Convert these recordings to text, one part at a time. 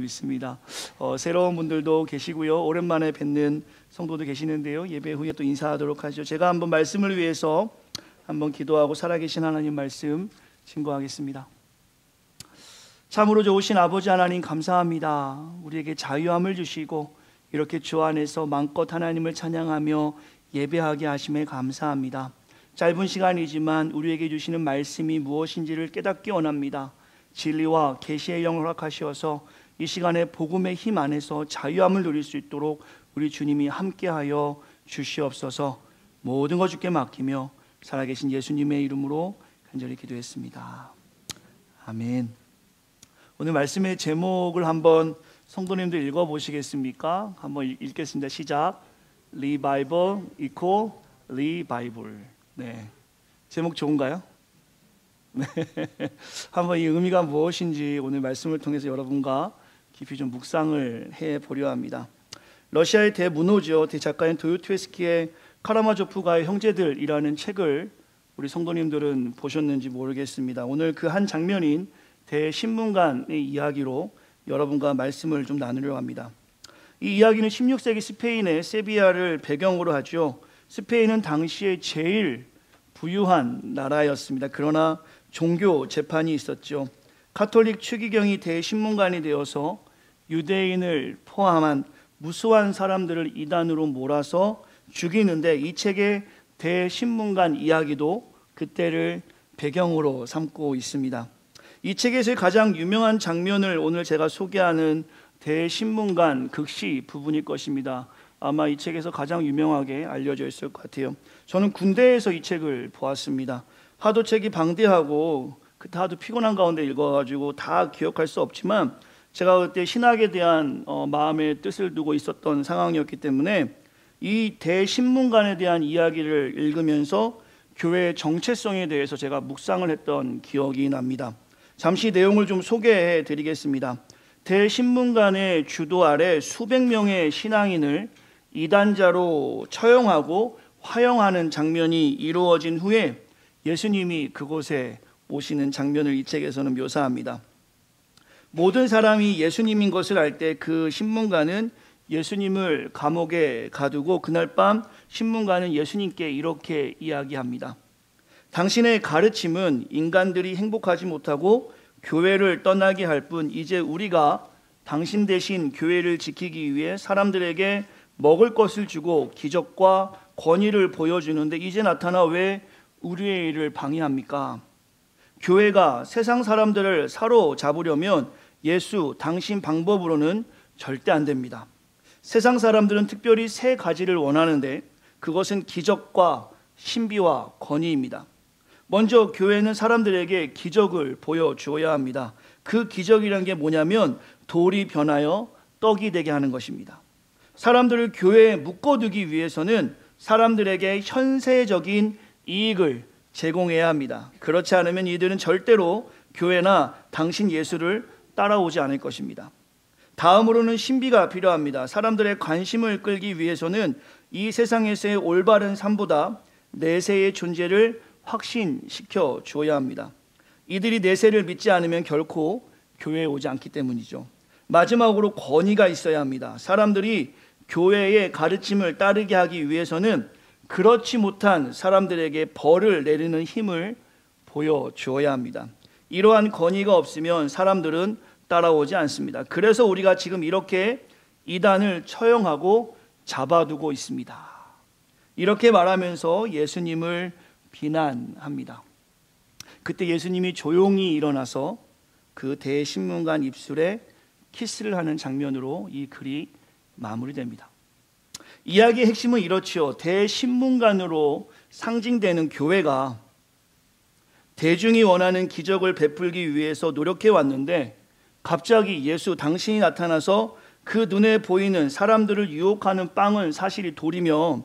있습니다. 새로운 분들도 계시고요. 오랜만에 뵙는 성도도 계시는데요. 예배 후에 또 인사하도록 하죠. 제가 한번 말씀을 위해서 한번 기도하고 살아계신 하나님 말씀 증거하겠습니다. 참으로 좋으신 아버지 하나님 감사합니다. 우리에게 자유함을 주시고 이렇게 주 안에서 마음껏 하나님을 찬양하며 예배하게 하심에 감사합니다. 짧은 시간이지만 우리에게 주시는 말씀이 무엇인지를 깨닫기 원합니다. 진리와 계시의 영을 허락하시어서 이 시간에 복음의 힘 안에서 자유함을 누릴 수 있도록 우리 주님이 함께하여 주시옵소서. 모든 것 주께 맡기며 살아계신 예수님의 이름으로 간절히 기도했습니다. 아멘. 오늘 말씀의 제목을 한번 성도님들 읽어보시겠습니까? 한번 읽겠습니다. 시작. 리바이벌 equal 리바이벌. 네, 제목 좋은가요? 네. 한번 이 의미가 무엇인지 오늘 말씀을 통해서 여러분과 깊이 좀 묵상을 해보려 합니다. 러시아의 대문호죠. 대작가인 도요토에스키의 카라마조프가의 형제들이라는 책을 우리 성도님들은 보셨는지 모르겠습니다. 오늘 그 한 장면인 대신문간의 이야기로 여러분과 말씀을 좀 나누려 합니다. 이 이야기는 16세기 스페인의 세비야를 배경으로 하죠. 스페인은 당시에 제일 부유한 나라였습니다. 그러나 종교 재판이 있었죠. 가톨릭 추기경이 대신문관이 되어서 유대인을 포함한 무수한 사람들을 이단으로 몰아서 죽이는데, 이 책의 대신문관 이야기도 그때를 배경으로 삼고 있습니다. 이 책에서의 가장 유명한 장면을 오늘 제가 소개하는 대신문관 극시 부분일 것입니다. 아마 이 책에서 가장 유명하게 알려져 있을 것 같아요. 저는 군대에서 이 책을 보았습니다. 하도 책이 방대하고 그때 하도 피곤한 가운데 읽어가지고 다 기억할 수 없지만, 제가 그때 신학에 대한 마음의 뜻을 두고 있었던 상황이었기 때문에 이 대신문관에 대한 이야기를 읽으면서 교회의 정체성에 대해서 제가 묵상을 했던 기억이 납니다. 잠시 내용을 좀 소개해 드리겠습니다. 대신문관의 주도 아래 수백 명의 신앙인을 이단자로 처형하고 화형하는 장면이 이루어진 후에 예수님이 그곳에 오시는 장면을 이 책에서는 묘사합니다. 모든 사람이 예수님인 것을 알 때 그 신문관은 예수님을 감옥에 가두고 그날 밤 신문관은 예수님께 이렇게 이야기합니다. 당신의 가르침은 인간들이 행복하지 못하고 교회를 떠나게 할 뿐, 이제 우리가 당신 대신 교회를 지키기 위해 사람들에게 먹을 것을 주고 기적과 권위를 보여주는데 이제 나타나 왜 우리의 일을 방해합니까? 교회가 세상 사람들을 사로잡으려면 예수 당신 방법으로는 절대 안 됩니다. 세상 사람들은 특별히 세 가지를 원하는데 그것은 기적과 신비와 권위입니다. 먼저 교회는 사람들에게 기적을 보여주어야 합니다. 그 기적이란 게 뭐냐면 돌이 변하여 떡이 되게 하는 것입니다. 사람들을 교회에 묶어두기 위해서는 사람들에게 현세적인 이익을 제공해야 합니다. 그렇지 않으면 이들은 절대로 교회나 당신 예수를 따라오지 않을 것입니다. 다음으로는 신비가 필요합니다. 사람들의 관심을 끌기 위해서는 이 세상에서의 올바른 삶보다 내세의 존재를 확신시켜 줘야 합니다. 이들이 내세를 믿지 않으면 결코 교회에 오지 않기 때문이죠. 마지막으로 권위가 있어야 합니다. 사람들이 교회의 가르침을 따르게 하기 위해서는 그렇지 못한 사람들에게 벌을 내리는 힘을 보여주어야 합니다. 이러한 권위가 없으면 사람들은 따라오지 않습니다. 그래서 우리가 지금 이렇게 이단을 처형하고 잡아두고 있습니다. 이렇게 말하면서 예수님을 비난합니다. 그때 예수님이 조용히 일어나서 그 대신문관 입술에 키스를 하는 장면으로 이 글이 마무리됩니다. 이야기의 핵심은 이렇지요. 대신문관으로 상징되는 교회가 대중이 원하는 기적을 베풀기 위해서 노력해 왔는데 갑자기 예수 당신이 나타나서 그 눈에 보이는 사람들을 유혹하는 빵은 사실이 돌이며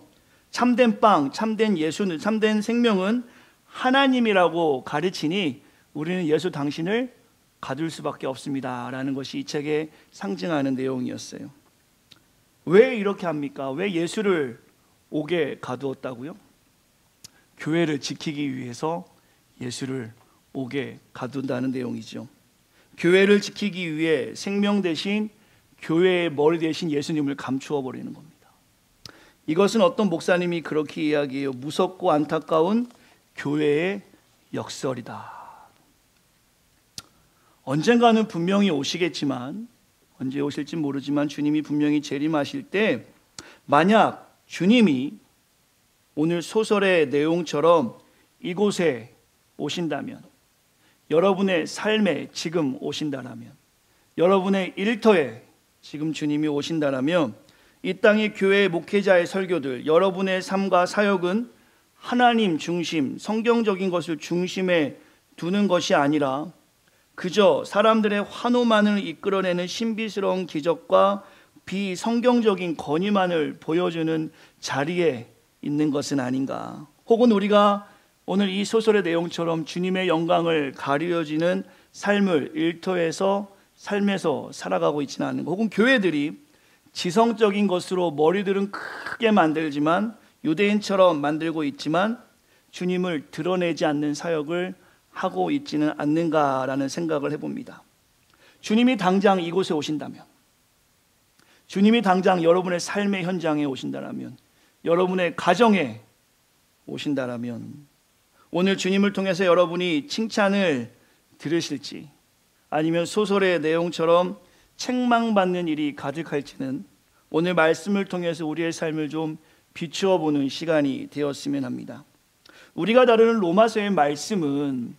참된 빵, 참된 예수는, 참된 생명은 하나님이라고 가르치니 우리는 예수 당신을 가둘 수밖에 없습니다 라는 것이 이 책에 상징하는 내용이었어요. 왜 이렇게 합니까? 왜 예수를 옥에 가두었다고요? 교회를 지키기 위해서 예수를 옥에 가둔다는 내용이죠. 교회를 지키기 위해 생명 대신 교회의 머리 대신 예수님을 감추어 버리는 겁니다. 이것은 어떤 목사님이 그렇게 이야기해요. 무섭고 안타까운 교회의 역설이다. 언젠가는 분명히 오시겠지만, 언제 오실지 모르지만 주님이 분명히 재림하실 때 만약 주님이 오늘 소설의 내용처럼 이곳에 오신다면, 여러분의 삶에 지금 오신다라면, 여러분의 일터에 지금 주님이 오신다라면 이 땅의 교회 목회자의 설교들, 여러분의 삶과 사역은 하나님 중심, 성경적인 것을 중심에 두는 것이 아니라 그저 사람들의 환호만을 이끌어내는 신비스러운 기적과 비성경적인 건의만을 보여주는 자리에 있는 것은 아닌가. 혹은 우리가 오늘 이 소설의 내용처럼 주님의 영광을 가려지는 삶을 일터에서 삶에서 살아가고 있지는 않은가. 혹은 교회들이 지성적인 것으로 머리들은 크게 만들지만, 유대인처럼 만들고 있지만 주님을 드러내지 않는 사역을 하고 있지는 않는가라는 생각을 해봅니다. 주님이 당장 이곳에 오신다면, 주님이 당장 여러분의 삶의 현장에 오신다라면, 여러분의 가정에 오신다라면 오늘 주님을 통해서 여러분이 칭찬을 들으실지, 아니면 소설의 내용처럼 책망받는 일이 가득할지는 오늘 말씀을 통해서 우리의 삶을 좀 비추어 보는 시간이 되었으면 합니다. 우리가 다루는 로마서의 말씀은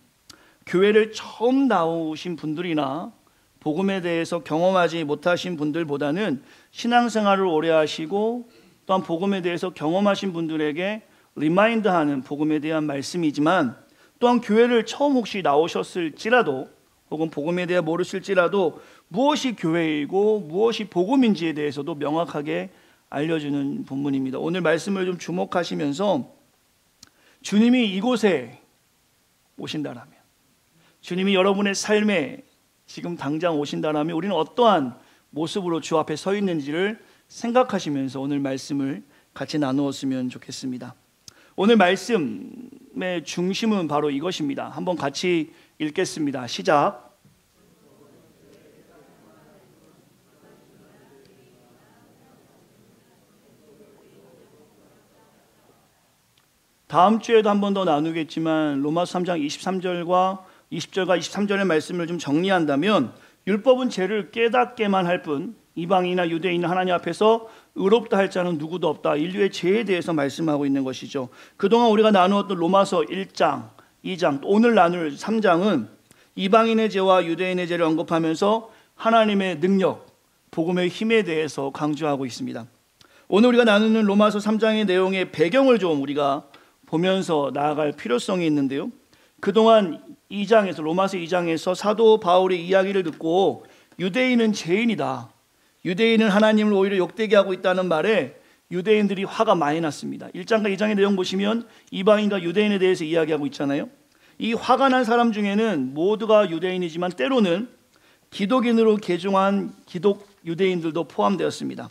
교회를 처음 나오신 분들이나 복음에 대해서 경험하지 못하신 분들보다는 신앙생활을 오래 하시고 또한 복음에 대해서 경험하신 분들에게 리마인드하는 복음에 대한 말씀이지만, 또한 교회를 처음 혹시 나오셨을지라도 혹은 복음에 대해 모르실지라도 무엇이 교회이고 무엇이 복음인지에 대해서도 명확하게 알려주는 본문입니다. 오늘 말씀을 좀 주목하시면서 주님이 이곳에 오신다라면, 주님이 여러분의 삶에 지금 당장 오신다라면 우리는 어떠한 모습으로 주 앞에 서 있는지를 생각하시면서 오늘 말씀을 같이 나누었으면 좋겠습니다. 오늘 말씀의 중심은 바로 이것입니다. 한번 같이 읽겠습니다. 시작. 다음 주에도 한 번 더 나누겠지만 로마서 3장 23절과 20절과 23절의 말씀을 좀 정리한다면, 율법은 죄를 깨닫게만 할 뿐 이방인이나 유대인이나 하나님 앞에서 의롭다 할 자는 누구도 없다. 인류의 죄에 대해서 말씀하고 있는 것이죠. 그동안 우리가 나누었던 로마서 1장, 2장, 오늘 나눌 3장은 이방인의 죄와 유대인의 죄를 언급하면서 하나님의 능력, 복음의 힘에 대해서 강조하고 있습니다. 오늘 우리가 나누는 로마서 3장의 내용의 배경을 좀 우리가 보면서 나아갈 필요성이 있는데요. 그동안 2장에서 로마서 2장에서 사도 바울의 이야기를 듣고 유대인은 죄인이다, 유대인은 하나님을 오히려 욕되게 하고 있다는 말에 유대인들이 화가 많이 났습니다. 1장과 2장의 내용 보시면 이방인과 유대인에 대해서 이야기하고 있잖아요. 이 화가 난 사람 중에는 모두가 유대인이지만 때로는 기독인으로 개종한 기독 유대인들도 포함되었습니다.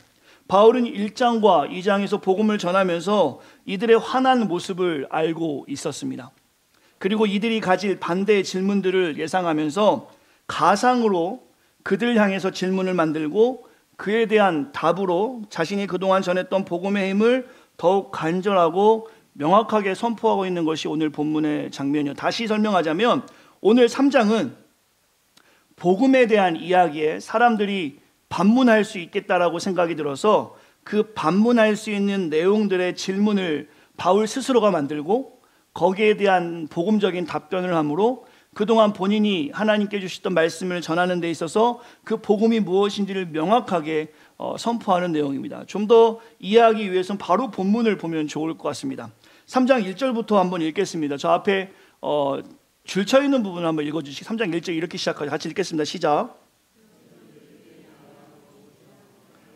바울은 1장과 2장에서 복음을 전하면서 이들의 화난 모습을 알고 있었습니다. 그리고 이들이 가질 반대의 질문들을 예상하면서 가상으로 그들 향해서 질문을 만들고 그에 대한 답으로 자신이 그동안 전했던 복음의 힘을 더욱 간절하고 명확하게 선포하고 있는 것이 오늘 본문의 장면이요. 다시 설명하자면 오늘 3장은 복음에 대한 이야기에 사람들이 반문할 수 있겠다라고 생각이 들어서 그 반문할 수 있는 내용들의 질문을 바울 스스로가 만들고 거기에 대한 복음적인 답변을 함으로 그동안 본인이 하나님께 주셨던 말씀을 전하는 데 있어서 그 복음이 무엇인지를 명확하게 선포하는 내용입니다. 좀 더 이해하기 위해서는 바로 본문을 보면 좋을 것 같습니다. 3장 1절부터 한번 읽겠습니다. 저 앞에 줄 쳐 있는 부분을 한번 읽어주시기. 3장 1절 이렇게 시작하죠. 같이 읽겠습니다. 시작.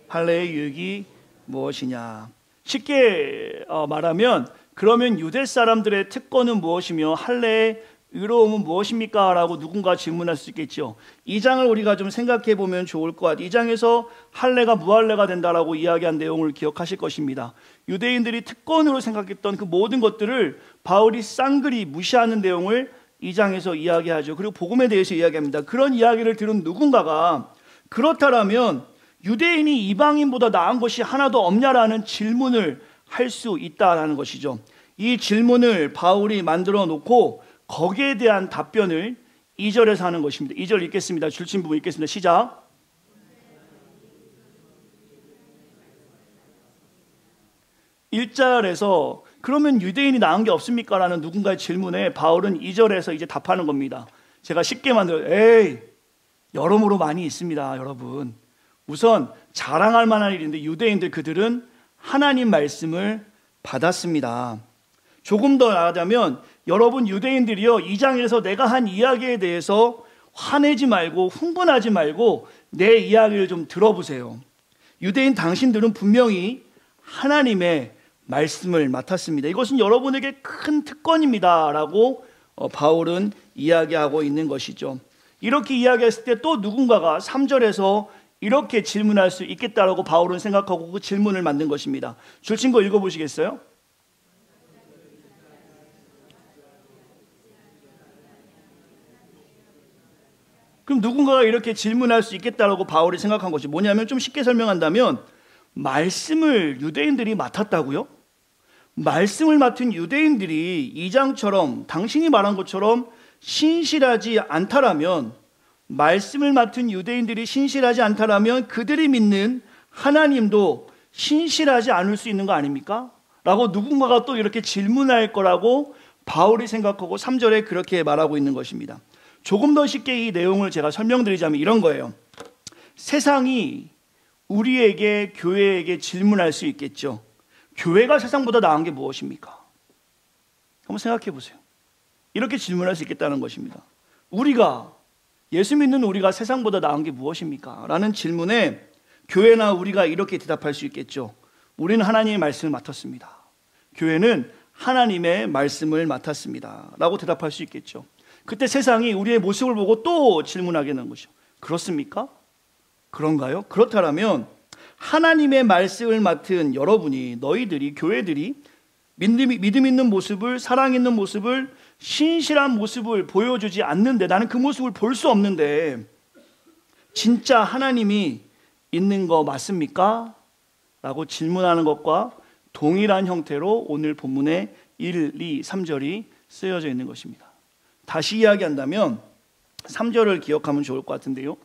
할례의 유익이 무엇이냐. 쉽게 말하면 그러면 유대 사람들의 특권은 무엇이며 할례의 의로움은 무엇입니까? 라고 누군가 질문할 수 있겠죠. 2장을 우리가 좀 생각해 보면 좋을 것 같아요. 2장에서 할례가 무할례가 된다라고 이야기한 내용을 기억하실 것입니다. 유대인들이 특권으로 생각했던 그 모든 것들을 바울이 쌍그리 무시하는 내용을 2장에서 이야기하죠. 그리고 복음에 대해서 이야기합니다. 그런 이야기를 들은 누군가가 그렇다면 유대인이 이방인보다 나은 것이 하나도 없냐라는 질문을 할 수 있다라는 것이죠. 이 질문을 바울이 만들어 놓고 거기에 대한 답변을 2절에서 하는 것입니다. 2절 읽겠습니다. 줄친 부분 읽겠습니다. 시작. 1절에서 그러면 유대인이 나은 게 없습니까? 라는 누군가의 질문에 바울은 2절에서 이제 답하는 겁니다. 제가 쉽게 여러모로 많이 있습니다. 여러분, 우선 자랑할 만한 일인데 유대인들 그들은 하나님 말씀을 받았습니다. 조금 더 나아가자면 여러분 유대인들이요, 2장에서 내가 한 이야기에 대해서 화내지 말고 흥분하지 말고 내 이야기를 좀 들어보세요. 유대인 당신들은 분명히 하나님의 말씀을 맡았습니다. 이것은 여러분에게 큰 특권입니다 라고 바울은 이야기하고 있는 것이죠. 이렇게 이야기했을 때 또 누군가가 3절에서 이렇게 질문할 수 있겠다라고 바울은 생각하고 그 질문을 만든 것입니다. 줄친 거 읽어보시겠어요? 그럼 누군가가 이렇게 질문할 수 있겠다라고 바울이 생각한 것이 뭐냐면, 좀 쉽게 설명한다면 말씀을 유대인들이 맡았다고요? 말씀을 맡은 유대인들이 2장처럼 당신이 말한 것처럼 신실하지 않다라면, 말씀을 맡은 유대인들이 신실하지 않다라면 그들이 믿는 하나님도 신실하지 않을 수 있는 거 아닙니까? 라고 누군가가 또 이렇게 질문할 거라고 바울이 생각하고 3절에 그렇게 말하고 있는 것입니다. 조금 더 쉽게 이 내용을 제가 설명드리자면 이런 거예요. 세상이 우리에게, 교회에게 질문할 수 있겠죠. 교회가 세상보다 나은 게 무엇입니까? 한번 생각해 보세요. 이렇게 질문할 수 있겠다는 것입니다. 예수 믿는 우리가 세상보다 나은 게 무엇입니까? 라는 질문에 교회나 우리가 이렇게 대답할 수 있겠죠. 우리는 하나님의 말씀을 맡았습니다. 교회는 하나님의 말씀을 맡았습니다 라고 대답할 수 있겠죠. 그때 세상이 우리의 모습을 보고 또 질문하게 되는 것이죠. 그렇습니까? 그런가요? 그렇다면 하나님의 말씀을 맡은 여러분이, 너희들이, 교회들이 믿음 있는 모습을, 사랑 있는 모습을, 신실한 모습을 보여주지 않는데, 나는 그 모습을 볼 수 없는데 진짜 하나님이 있는 거 맞습니까? 라고 질문하는 것과 동일한 형태로 오늘 본문의 1, 2, 3절이 쓰여져 있는 것입니다. 다시 이야기한다면 3절을 기억하면 좋을 것 같은데요,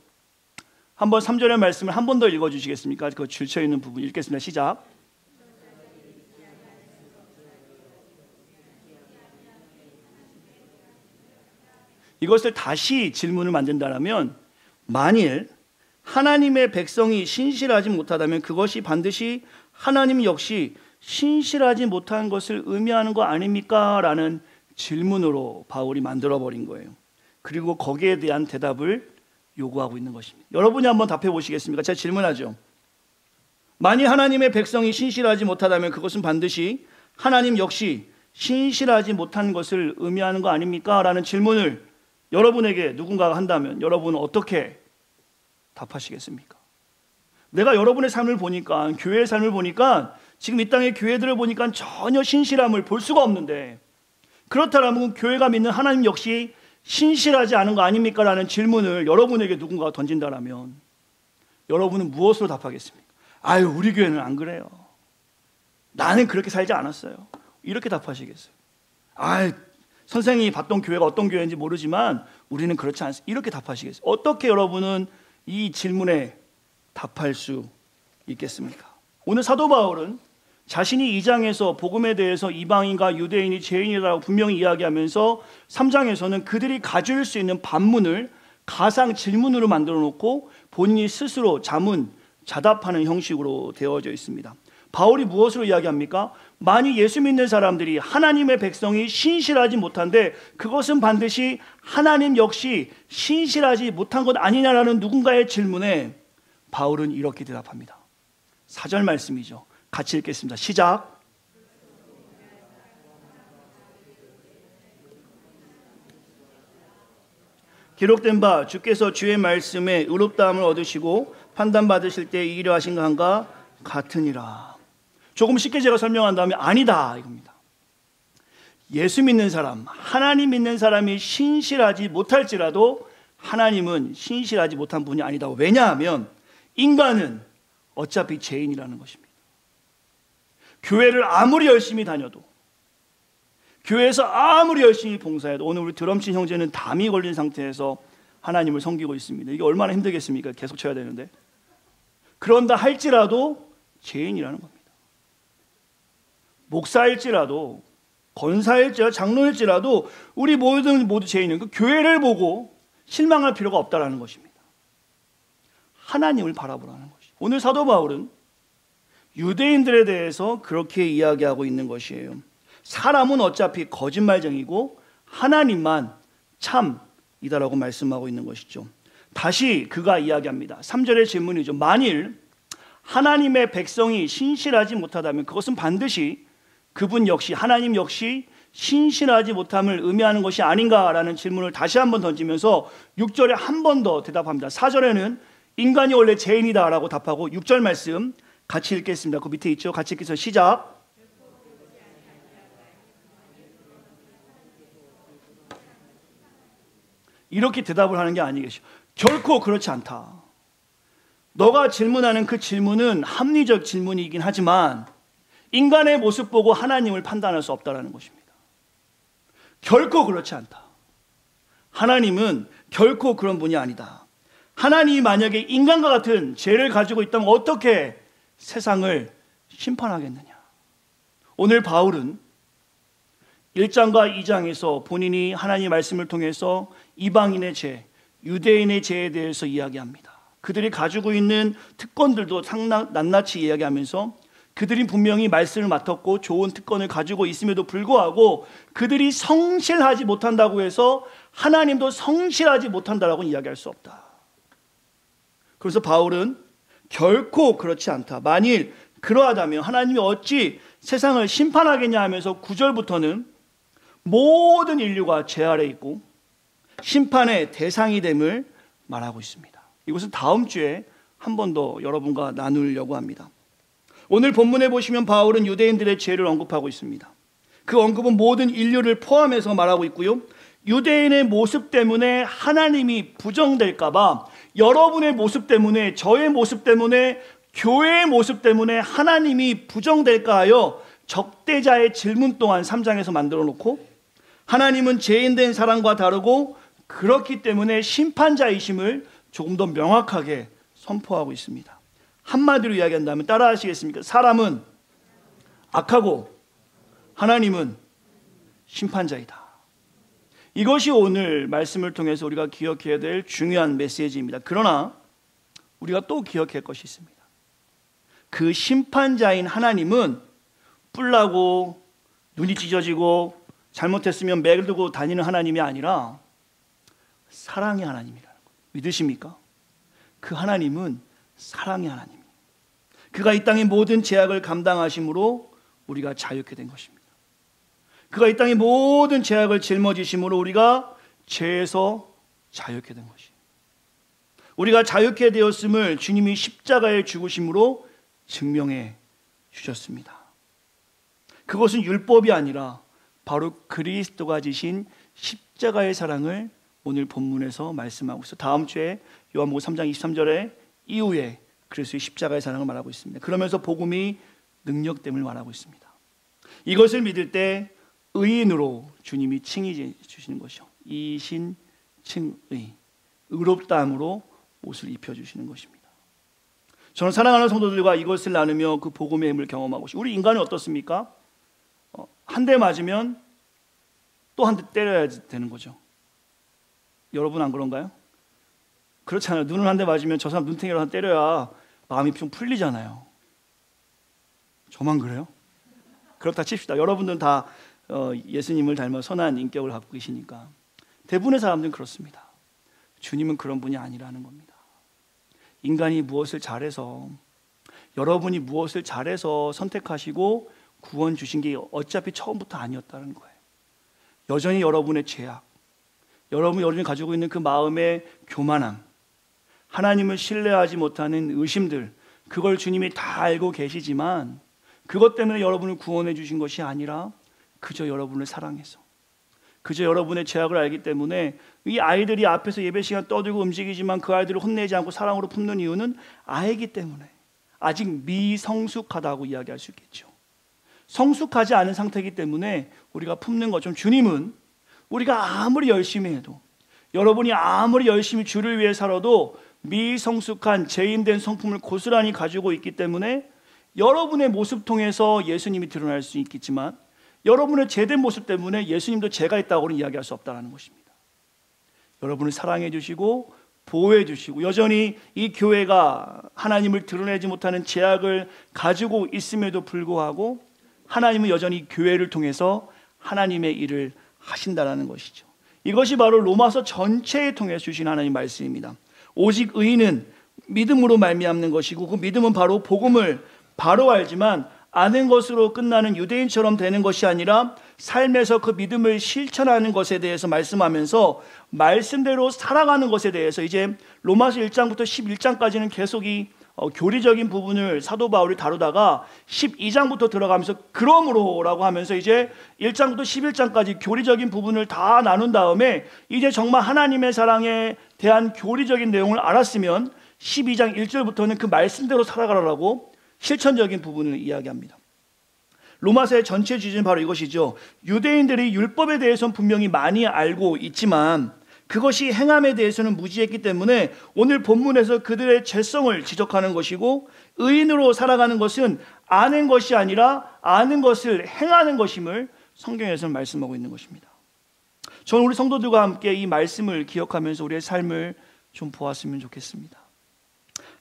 한번 3절의 말씀을 한 번 더 읽어주시겠습니까? 그 줄쳐있는 부분 읽겠습니다. 시작. 이것을 다시 질문을 만든다면, 만일 하나님의 백성이 신실하지 못하다면 그것이 반드시 하나님 역시 신실하지 못한 것을 의미하는 거 아닙니까? 라는 질문으로 바울이 만들어버린 거예요. 그리고 거기에 대한 대답을 요구하고 있는 것입니다. 여러분이 한번 답해 보시겠습니까? 제가 질문하죠. 만일 하나님의 백성이 신실하지 못하다면 그것은 반드시 하나님 역시 신실하지 못한 것을 의미하는 거 아닙니까? 라는 질문을 여러분에게 누군가가 한다면 여러분은 어떻게 답하시겠습니까? 내가 여러분의 삶을 보니까, 교회의 삶을 보니까, 지금 이 땅의 교회들을 보니까 전혀 신실함을 볼 수가 없는데, 그렇다면 교회가 믿는 하나님 역시 신실하지 않은 거 아닙니까? 라는 질문을 여러분에게 누군가가 던진다면 여러분은 무엇으로 답하겠습니까? 우리 교회는 안 그래요. 나는 그렇게 살지 않았어요. 이렇게 답하시겠어요? 선생님이 봤던 교회가 어떤 교회인지 모르지만 우리는 그렇지 않습니다. 이렇게 답하시겠어요? 어떻게 여러분은 이 질문에 답할 수 있겠습니까? 오늘 사도 바울은 자신이 2장에서 복음에 대해서 이방인과 유대인이 죄인이라고 분명히 이야기하면서 3장에서는 그들이 가질 수 있는 반문을 가상 질문으로 만들어 놓고 본인이 스스로 자답하는 형식으로 되어져 있습니다. 바울이 무엇으로 이야기합니까? 만일 예수 믿는 사람들이, 하나님의 백성이 신실하지 못한데 그것은 반드시 하나님 역시 신실하지 못한 것 아니냐라는 누군가의 질문에 바울은 이렇게 대답합니다. 4절 말씀이죠. 같이 읽겠습니다. 시작. 기록된 바 주께서 주의 말씀에 의롭다함을 얻으시고 판단받으실 때 이기려 하신 것과 같으니라. 조금 쉽게 제가 설명한다면 아니다 이겁니다. 예수 믿는 사람, 하나님 믿는 사람이 신실하지 못할지라도 하나님은 신실하지 못한 분이 아니다. 왜냐하면 인간은 어차피 죄인이라는 것입니다. 교회를 아무리 열심히 다녀도, 교회에서 아무리 열심히 봉사해도, 오늘 우리 드럼친 형제는 담이 걸린 상태에서 하나님을 섬기고 있습니다. 이게 얼마나 힘들겠습니까? 계속 쳐야 되는데. 그런다 할지라도 죄인이라는 겁니다. 목사일지라도, 권사일지라도, 장로일지라도 우리 모두 죄인은 그 교회를 보고 실망할 필요가 없다는 것입니다. 하나님을 바라보라는 것이죠. 오늘 사도 바울은 유대인들에 대해서 그렇게 이야기하고 있는 것이에요. 사람은 어차피 거짓말쟁이고 하나님만 참이다라고 말씀하고 있는 것이죠. 다시 그가 이야기합니다. 3절의 질문이죠. 만일 하나님의 백성이 신실하지 못하다면 그것은 반드시 그분 역시, 하나님 역시 신실하지 못함을 의미하는 것이 아닌가라는 질문을 다시 한번 던지면서 6절에 한 번 더 대답합니다. 4절에는 인간이 원래 죄인이다라고 답하고 6절 말씀 같이 읽겠습니다. 그 밑에 있죠. 같이 읽겠습니다. 시작. 이렇게 대답을 하는 게 아니겠죠. 결코 그렇지 않다. 너가 질문하는 그 질문은 합리적 질문이긴 하지만 인간의 모습 보고 하나님을 판단할 수 없다는 것입니다. 결코 그렇지 않다. 하나님은 결코 그런 분이 아니다. 하나님이 만약에 인간과 같은 죄를 가지고 있다면 어떻게 세상을 심판하겠느냐. 오늘 바울은 1장과 2장에서 본인이 하나님의 말씀을 통해서 이방인의 죄, 유대인의 죄에 대해서 이야기합니다. 그들이 가지고 있는 특권들도 낱낱이 이야기하면서 그들이 분명히 말씀을 맡았고 좋은 특권을 가지고 있음에도 불구하고 그들이 성실하지 못한다고 해서 하나님도 성실하지 못한다라고 이야기할 수 없다. 그래서 바울은 결코 그렇지 않다. 만일 그러하다면 하나님이 어찌 세상을 심판하겠냐 하면서 9절부터는 모든 인류가 죄 아래 있고 심판의 대상이 됨을 말하고 있습니다. 이것은 다음 주에 한 번 더 여러분과 나누려고 합니다. 오늘 본문에 보시면 바울은 유대인들의 죄를 언급하고 있습니다. 그 언급은 모든 인류를 포함해서 말하고 있고요. 유대인의 모습 때문에 하나님이 부정될까 봐, 여러분의 모습 때문에, 저의 모습 때문에, 교회의 모습 때문에 하나님이 부정될까 하여 적대자의 질문 또한 3장에서 만들어 놓고, 하나님은 죄인된 사람과 다르고 그렇기 때문에 심판자이심을 조금 더 명확하게 선포하고 있습니다. 한마디로 이야기한다면 따라 하시겠습니까? 사람은 악하고 하나님은 심판자이다. 이것이 오늘 말씀을 통해서 우리가 기억해야 될 중요한 메시지입니다. 그러나 우리가 또 기억할 것이 있습니다. 그 심판자인 하나님은 뿔나고 눈이 찢어지고 잘못했으면 매를 두고 다니는 하나님이 아니라 사랑의 하나님이라는 거예요. 믿으십니까? 그 하나님은 사랑의 하나님. 그가 이 땅의 모든 죄악을 감당하심으로 우리가 자유케 된 것입니다. 그가 이 땅의 모든 죄악을 짊어지심으로 우리가 죄에서 자유케 된 것이에요. 우리가 자유케 되었음을 주님이 십자가에 죽으심으로 증명해 주셨습니다. 그것은 율법이 아니라 바로 그리스도가 지신 십자가의 사랑을 오늘 본문에서 말씀하고 있어요. 다음 주에 요한복음 3장 23절에 이후에 그리스도의 십자가의 사랑을 말하고 있습니다. 그러면서 복음이 능력됨을 말하고 있습니다. 이것을 믿을 때 의인으로 주님이 칭해 주시는 것이요. 이신칭의, 의롭다함으로 옷을 입혀주시는 것입니다. 저는 사랑하는 성도들과 이것을 나누며 그 복음의 힘을 경험하고 싶어요. 우리 인간은 어떻습니까? 한 대 맞으면 또 한 대 때려야 되는 거죠. 여러분 안 그런가요? 그렇잖아요. 눈을 한 대 맞으면 저 사람 눈탱이로 한 대 때려야 마음이 좀 풀리잖아요. 저만 그래요? 그렇다 칩시다. 여러분들은 다 예수님을 닮아 선한 인격을 갖고 계시니까. 대부분의 사람들은 그렇습니다. 주님은 그런 분이 아니라는 겁니다. 인간이 무엇을 잘해서, 여러분이 무엇을 잘해서 선택하시고 구원 주신 게 어차피 처음부터 아니었다는 거예요. 여전히 여러분의 죄악, 여러분이 가지고 있는 그 마음의 교만함, 하나님을 신뢰하지 못하는 의심들, 그걸 주님이 다 알고 계시지만 그것 때문에 여러분을 구원해 주신 것이 아니라 그저 여러분을 사랑해서, 그저 여러분의 죄악을 알기 때문에 이 아이들이 앞에서 예배 시간 떠들고 움직이지만 그 아이들을 혼내지 않고 사랑으로 품는 이유는 아이기 때문에 아직 미성숙하다고 이야기할 수 있겠죠. 성숙하지 않은 상태이기 때문에 우리가 품는 것처럼 주님은 우리가 아무리 열심히 해도, 여러분이 아무리 열심히 주를 위해 살아도 미성숙한 죄인된 성품을 고스란히 가지고 있기 때문에 여러분의 모습 통해서 예수님이 드러날 수 있겠지만 여러분의 죄된 모습 때문에 예수님도 죄가 있다고는 이야기할 수 없다는 것입니다. 여러분을 사랑해 주시고 보호해 주시고 여전히 이 교회가 하나님을 드러내지 못하는 죄악을 가지고 있음에도 불구하고 하나님은 여전히 교회를 통해서 하나님의 일을 하신다는 것이죠. 이것이 바로 로마서 전체에 통해 주신 하나님 말씀입니다. 오직 의인은 믿음으로 말미암는 것이고 그 믿음은 바로 복음을 바로 알지만 아는 것으로 끝나는 유대인처럼 되는 것이 아니라 삶에서 그 믿음을 실천하는 것에 대해서 말씀하면서 말씀대로 살아가는 것에 대해서 이제 로마서 1장부터 11장까지는 계속 이 교리적인 부분을 사도 바울이 다루다가 12장부터 들어가면서 그러므로라고 하면서 이제 1장부터 11장까지 교리적인 부분을 다 나눈 다음에 이제 정말 하나님의 사랑에 대한 교리적인 내용을 알았으면 12장 1절부터는 그 말씀대로 살아가라고 실천적인 부분을 이야기합니다. 로마서의 전체 주제는 바로 이것이죠. 유대인들이 율법에 대해서는 분명히 많이 알고 있지만 그것이 행함에 대해서는 무지했기 때문에 오늘 본문에서 그들의 죄성을 지적하는 것이고 의인으로 살아가는 것은 아는 것이 아니라 아는 것을 행하는 것임을 성경에서는 말씀하고 있는 것입니다. 저는 우리 성도들과 함께 이 말씀을 기억하면서 우리의 삶을 좀 보았으면 좋겠습니다.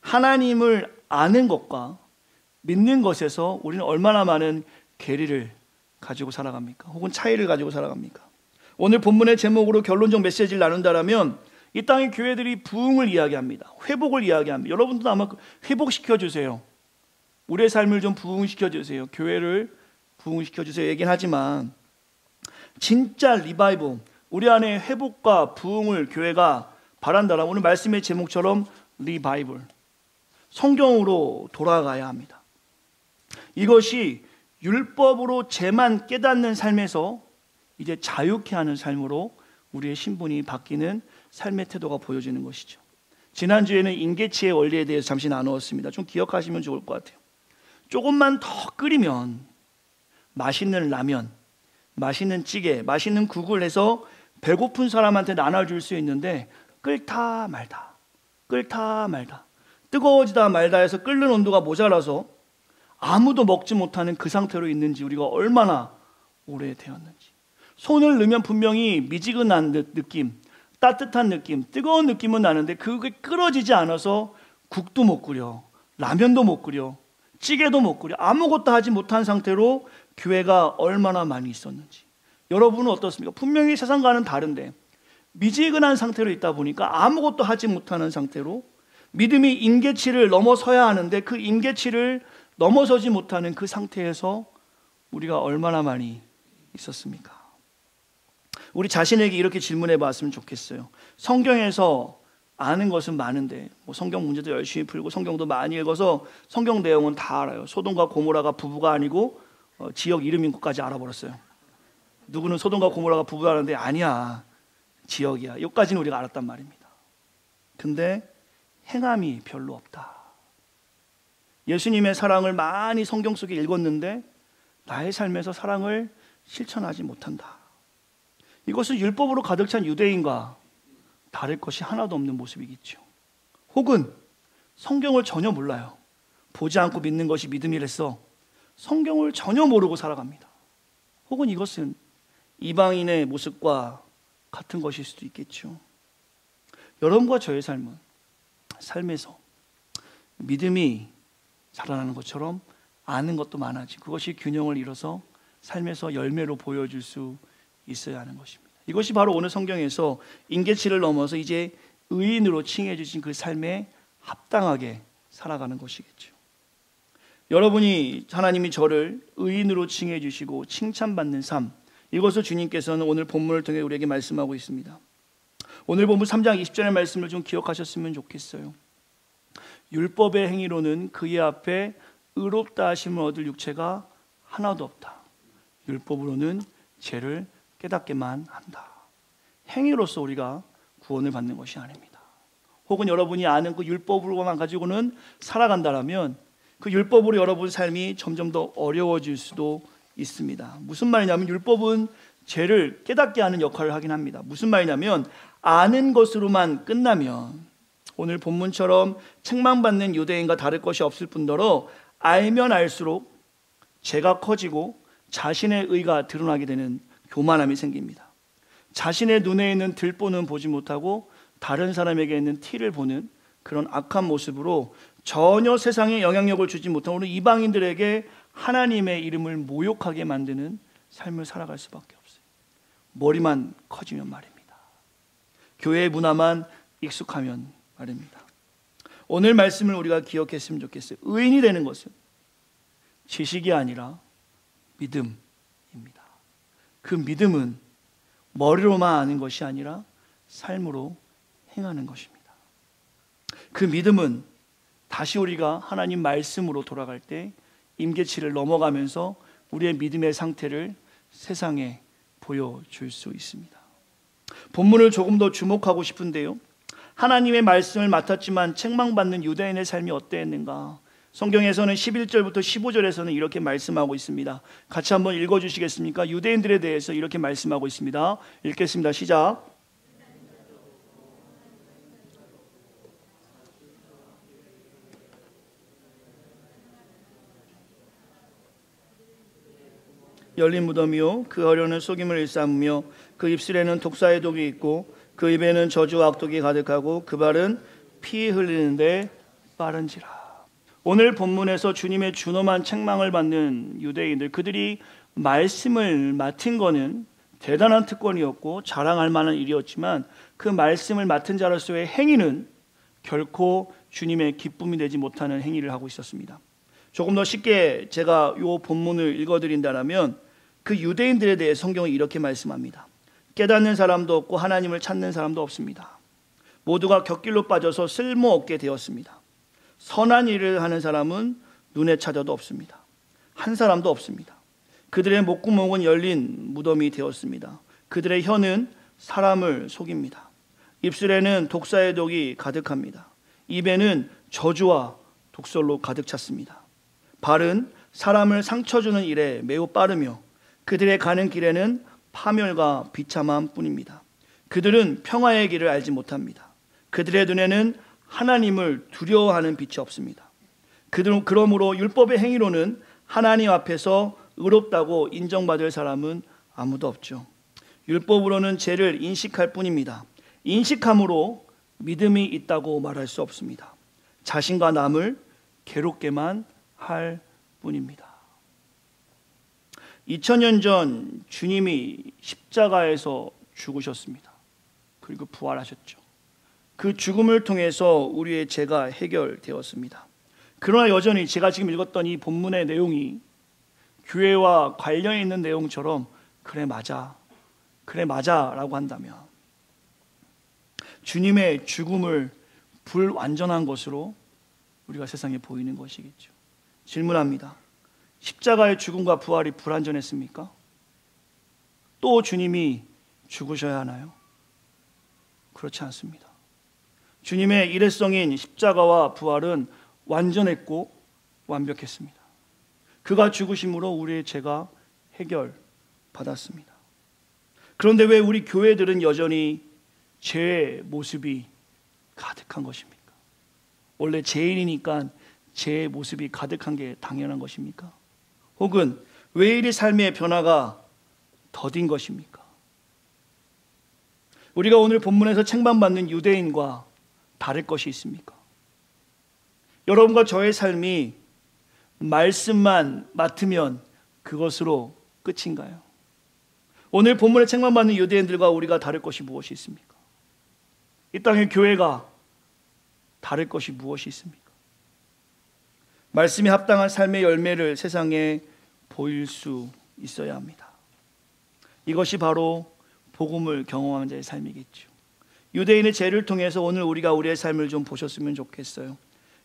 하나님을 아는 것과 믿는 것에서 우리는 얼마나 많은 괴리를 가지고 살아갑니까? 혹은 차이를 가지고 살아갑니까? 오늘 본문의 제목으로 결론적 메시지를 나눈다라면 이 땅의 교회들이 부흥을 이야기합니다. 회복을 이야기합니다. 여러분도 아마 회복시켜주세요. 우리의 삶을 좀 부흥시켜주세요. 교회를 부흥시켜주세요 얘기는 하지만 진짜 리바이벌, 우리 안에 회복과 부흥을 교회가 바란다라면 오늘 말씀의 제목처럼 리바이벌, 성경으로 돌아가야 합니다. 이것이 율법으로 죄만 깨닫는 삶에서 이제 자유케 하는 삶으로 우리의 신분이 바뀌는 삶의 태도가 보여지는 것이죠. 지난주에는 인계치의 원리에 대해서 잠시 나누었습니다. 좀 기억하시면 좋을 것 같아요. 조금만 더 끓이면 맛있는 라면, 맛있는 찌개, 맛있는 국을 해서 배고픈 사람한테 나눠줄 수 있는데 끓다 말다, 끓다 말다, 뜨거워지다 말다 해서 끓는 온도가 모자라서 아무도 먹지 못하는 그 상태로 있는지 우리가 얼마나 오래되었는지. 손을 넣으면 분명히 미지근한 느낌, 따뜻한 느낌, 뜨거운 느낌은 나는데 그게 끓어지지 않아서 국도 못 끓여, 라면도 못 끓여, 찌개도 못 끓여, 아무것도 하지 못한 상태로 교회가 얼마나 많이 있었는지. 여러분은 어떻습니까? 분명히 세상과는 다른데 미지근한 상태로 있다 보니까 아무것도 하지 못하는 상태로 믿음이 임계치를 넘어서야 하는데 그 임계치를 넘어서지 못하는 그 상태에서 우리가 얼마나 많이 있었습니까? 우리 자신에게 이렇게 질문해 봤으면 좋겠어요. 성경에서 아는 것은 많은데 성경 문제도 열심히 풀고 성경도 많이 읽어서 성경 내용은 다 알아요. 소돔과 고모라가 부부가 아니고 지역 이름인 것까지 알아버렸어요. 누구는 소돔과 고모라가 부부라는데 아니야, 지역이야. 여기까지는 우리가 알았단 말입니다. 근데 행함이 별로 없다. 예수님의 사랑을 많이 성경 속에 읽었는데 나의 삶에서 사랑을 실천하지 못한다. 이것은 율법으로 가득 찬 유대인과 다를 것이 하나도 없는 모습이겠죠. 혹은 성경을 전혀 몰라요. 보지 않고 믿는 것이 믿음이랬어. 성경을 전혀 모르고 살아갑니다. 혹은 이것은 이방인의 모습과 같은 것일 수도 있겠죠. 여러분과 저의 삶에서 믿음이 자라나는 것처럼 아는 것도 많아지고 그것이 균형을 이뤄서 삶에서 열매로 보여줄 수 있어야 하는 것입니다. 이것이 바로 오늘 성경에서 임계치를 넘어서 이제 의인으로 칭해 주신 그 삶에 합당하게 살아가는 것이겠죠. 여러분이 하나님이 저를 의인으로 칭해 주시고 칭찬받는 삶, 이것을 주님께서는 오늘 본문을 통해 우리에게 말씀하고 있습니다. 오늘 본문 3장 20절의 말씀을 좀 기억하셨으면 좋겠어요. 율법의 행위로는 그의 앞에 의롭다 하심을 얻을 육체가 하나도 없다. 율법으로는 죄를 깨닫게만 한다. 행위로서 우리가 구원을 받는 것이 아닙니다. 혹은 여러분이 아는 그 율법으로만 가지고는 살아간다라면 그 율법으로 여러분 삶이 점점 더 어려워질 수도 있습니다. 무슨 말이냐면 율법은 죄를 깨닫게 하는 역할을 하긴 합니다. 무슨 말이냐면 아는 것으로만 끝나면 오늘 본문처럼 책망받는 유대인과 다를 것이 없을 뿐더러 알면 알수록 죄가 커지고 자신의 의가 드러나게 되는 교만함이 생깁니다. 자신의 눈에 있는 들보는 보지 못하고 다른 사람에게 있는 티를 보는 그런 악한 모습으로 전혀 세상에 영향력을 주지 못한 우리 이방인들에게 하나님의 이름을 모욕하게 만드는 삶을 살아갈 수밖에 없어요. 머리만 커지면 말입니다. 교회의 문화만 익숙하면 말입니다. 오늘 말씀을 우리가 기억했으면 좋겠어요. 의인이 되는 것은 지식이 아니라 믿음입니다. 그 믿음은 머리로만 아는 것이 아니라 삶으로 행하는 것입니다. 그 믿음은 다시 우리가 하나님 말씀으로 돌아갈 때 임계치를 넘어가면서 우리의 믿음의 상태를 세상에 보여줄 수 있습니다. 본문을 조금 더 주목하고 싶은데요, 하나님의 말씀을 맡았지만 책망받는 유대인의 삶이 어땠는가? 성경에서는 11절부터 15절에서는 이렇게 말씀하고 있습니다. 같이 한번 읽어주시겠습니까? 유대인들에 대해서 이렇게 말씀하고 있습니다. 읽겠습니다. 시작. 열린 무덤이요 그 어려는 속임을 일삼으며 그 입술에는 독사의 독이 있고 그 입에는 저주와 악독이 가득하고 그 발은 피 흘리는데 빠른지라. 오늘 본문에서 주님의 준엄한 책망을 받는 유대인들, 그들이 말씀을 맡은 거는 대단한 특권이었고 자랑할 만한 일이었지만 그 말씀을 맡은 자로서의 행위는 결코 주님의 기쁨이 되지 못하는 행위를 하고 있었습니다. 조금 더 쉽게 제가 이 본문을 읽어드린다면 그 유대인들에 대해 성경은 이렇게 말씀합니다. 깨닫는 사람도 없고 하나님을 찾는 사람도 없습니다. 모두가 곁길로 빠져서 쓸모없게 되었습니다. 선한 일을 하는 사람은 눈에 찾아도 없습니다. 한 사람도 없습니다. 그들의 목구멍은 열린 무덤이 되었습니다. 그들의 혀는 사람을 속입니다. 입술에는 독사의 독이 가득합니다. 입에는 저주와 독설로 가득 찼습니다. 발은 사람을 상처 주는 일에 매우 빠르며 그들의 가는 길에는 파멸과 비참함 뿐입니다. 그들은 평화의 길을 알지 못합니다. 그들의 눈에는 하나님을 두려워하는 빛이 없습니다. 그러므로 율법의 행위로는 하나님 앞에서 의롭다고 인정받을 사람은 아무도 없죠. 율법으로는 죄를 인식할 뿐입니다. 인식함으로 믿음이 있다고 말할 수 없습니다. 자신과 남을 괴롭게만 할 뿐입니다. 2000년 전 주님이 십자가에서 죽으셨습니다. 그리고 부활하셨죠. 그 죽음을 통해서 우리의 죄가 해결되었습니다. 그러나 여전히 제가 지금 읽었던 이 본문의 내용이 교회와 관련이 있는 내용처럼 그래 맞아 라고 한다면 주님의 죽음을 불완전한 것으로 우리가 세상에 보이는 것이겠죠. 질문합니다. 십자가의 죽음과 부활이 불완전했습니까? 또 주님이 죽으셔야 하나요? 그렇지 않습니다. 주님의 일회성인 십자가와 부활은 완전했고 완벽했습니다. 그가 죽으심으로 우리의 죄가 해결받았습니다. 그런데 왜 우리 교회들은 여전히 죄의 모습이 가득한 것입니까? 원래 죄인이니까 죄의 모습이 가득한 게 당연한 것입니까? 혹은 왜 이리 삶의 변화가 더딘 것입니까? 우리가 오늘 본문에서 책망받는 유대인과 다를 것이 있습니까? 여러분과 저의 삶이 말씀만 맡으면 그것으로 끝인가요? 오늘 본문에 책망받는 유대인들과 우리가 다를 것이 무엇이 있습니까? 이 땅의 교회가 다를 것이 무엇이 있습니까? 말씀이 합당한 삶의 열매를 세상에 보일 수 있어야 합니다. 이것이 바로 복음을 경험한 자의 삶이겠죠. 유대인의 죄를 통해서 오늘 우리가 우리의 삶을 좀 보셨으면 좋겠어요.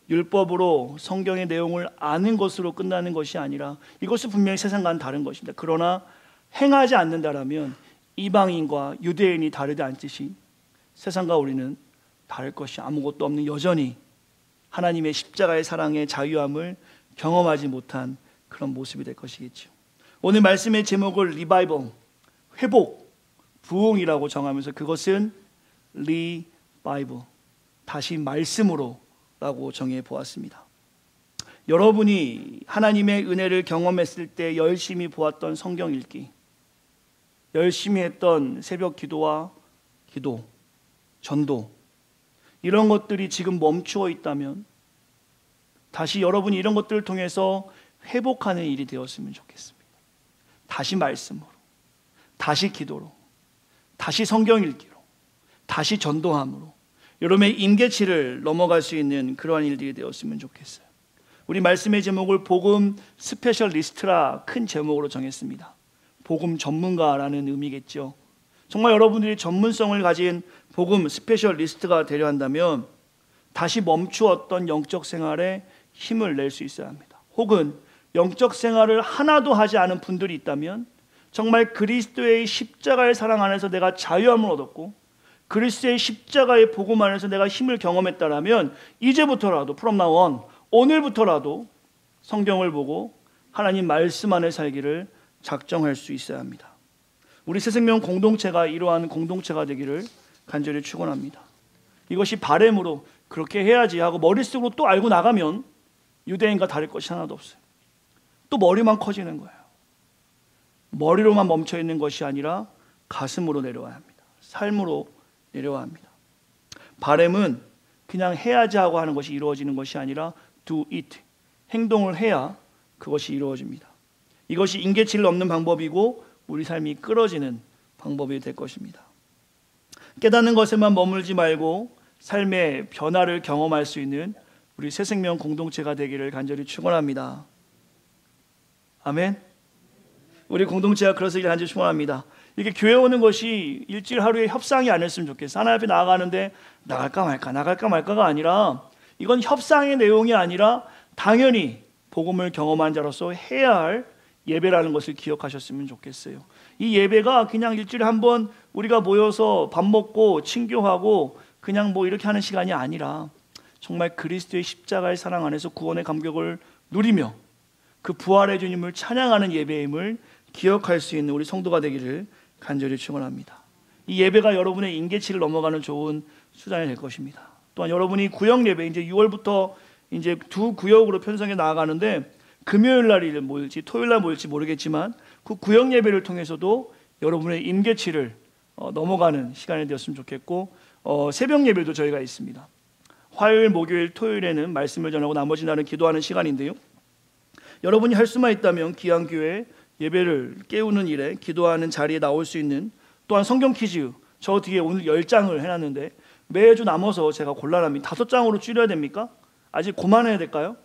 율법으로 성경의 내용을 아는 것으로 끝나는 것이 아니라 이것은 분명히 세상과는 다른 것입니다. 그러나 행하지 않는다라면 이방인과 유대인이 다르지 않듯이 세상과 우리는 다를 것이 아무것도 없는, 여전히 하나님의 십자가의 사랑의 자유함을 경험하지 못한 그런 모습이 될 것이겠죠. 오늘 말씀의 제목을 리바이벌, 회복, 부흥이라고 정하면서 그것은 리바이벌, 다시 말씀으로 라고 정해 보았습니다. 여러분이 하나님의 은혜를 경험했을 때 열심히 보았던 성경 읽기, 열심히 했던 새벽 기도와 기도, 전도, 이런 것들이 지금 멈추어 있다면 다시 여러분이 이런 것들을 통해서 회복하는 일이 되었으면 좋겠습니다. 다시 말씀으로, 다시 기도로, 다시 성경 읽기로, 다시 전도함으로 여러분의 임계치를 넘어갈 수 있는 그러한 일들이 되었으면 좋겠어요. 우리 말씀의 제목을 복음 스페셜리스트라 큰 제목으로 정했습니다. 복음 전문가라는 의미겠죠. 정말 여러분들이 전문성을 가진 복음 스페셜리스트가 되려 한다면 다시 멈추었던 영적 생활에 힘을 낼 수 있어야 합니다. 혹은 영적 생활을 하나도 하지 않은 분들이 있다면 정말 그리스도의 십자가의 사랑 안에서 내가 자유함을 얻었고 그리스도의 십자가의 복음 안에서 내가 힘을 경험했다라면 이제부터라도 from now on, 오늘부터라도 성경을 보고 하나님 말씀 안에 살기를 작정할 수 있어야 합니다. 우리 새생명 공동체가 이러한 공동체가 되기를 간절히 축원합니다. 이것이 바램으로 그렇게 해야지 하고 머릿속으로 또 알고 나가면 유대인과 다를 것이 하나도 없어요. 또 머리만 커지는 거예요. 머리로만 멈춰 있는 것이 아니라 가슴으로 내려와야 합니다. 삶으로 내려와야 합니다. 바램은 그냥 해야지 하고 하는 것이 이루어지는 것이 아니라 do it, 행동을 해야 그것이 이루어집니다. 이것이 임계치를 넘는 방법이고 우리 삶이 끌어지는 방법이 될 것입니다. 깨닫는 것에만 머물지 말고 삶의 변화를 경험할 수 있는 우리 새생명 공동체가 되기를 간절히 축원합니다. 아멘. 우리 공동체가 그러시길 간절히 축원합니다. 이렇게 교회 오는 것이 일주일 하루에 협상이 아니었으면 좋겠어요. 하나님 앞에 나아가는데 나갈까 말까가 아니라 이건 협상의 내용이 아니라 당연히 복음을 경험한 자로서 해야 할 예배라는 것을 기억하셨으면 좋겠어요. 이 예배가 그냥 일주일에 한 번 우리가 모여서 밥 먹고 친교하고 그냥 뭐 이렇게 하는 시간이 아니라 정말 그리스도의 십자가의 사랑 안에서 구원의 감격을 누리며 그 부활의 주님을 찬양하는 예배임을 기억할 수 있는 우리 성도가 되기를 간절히 축원합니다. 이 예배가 여러분의 임계치를 넘어가는 좋은 수단이 될 것입니다. 또한 여러분이 구역 예배, 이제 6월부터 이제 두 구역으로 편성해 나아가는데 금요일 날이 모일지 토요일 날 모일지 모르겠지만 그 구역 예배를 통해서도 여러분의 임계치를 넘어가는 시간이 되었으면 좋겠고, 새벽 예배도 저희가 있습니다. 화요일, 목요일, 토요일에는 말씀을 전하고 나머지 날은 기도하는 시간인데요, 여러분이 할 수만 있다면 기안교회 예배를 깨우는 일에 기도하는 자리에 나올 수 있는, 또한 성경 퀴즈 저 뒤에 오늘 10장을 해놨는데 매주 남아서 제가 곤란합니다. 5장으로 줄여야 됩니까? 아직 그만해야 될까요?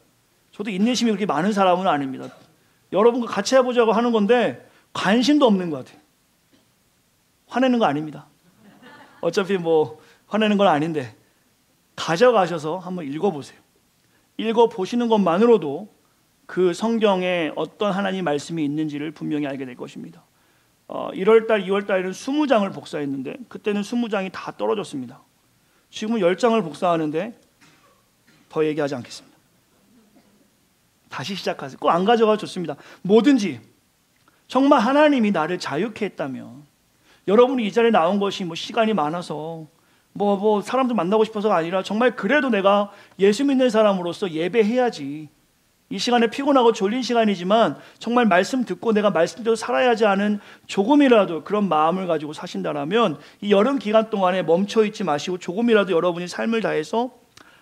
저도 인내심이 그렇게 많은 사람은 아닙니다. 여러분과 같이 해보자고 하는 건데 관심도 없는 것 같아요. 화내는 거 아닙니다. 어차피 뭐 화내는 건 아닌데 가져가셔서 한번 읽어보세요. 읽어보시는 것만으로도 그 성경에 어떤 하나님 말씀이 있는지를 분명히 알게 될 것입니다. 1월달, 2월달에는 20장을 복사했는데 그때는 20장이 다 떨어졌습니다. 지금은 10장을 복사하는데 더 얘기하지 않겠습니다. 다시 시작하세요. 꼭 안 가져가도 좋습니다. 뭐든지 정말 하나님이 나를 자유케 했다면, 여러분이 이 자리에 나온 것이 뭐 시간이 많아서 뭐 사람들 만나고 싶어서가 아니라 정말 그래도 내가 예수 믿는 사람으로서 예배해야지, 이 시간에 피곤하고 졸린 시간이지만 정말 말씀 듣고 내가 말씀대로 살아야지 하는 조금이라도 그런 마음을 가지고 사신다라면 이 여름 기간 동안에 멈춰있지 마시고 조금이라도 여러분이 삶을 다해서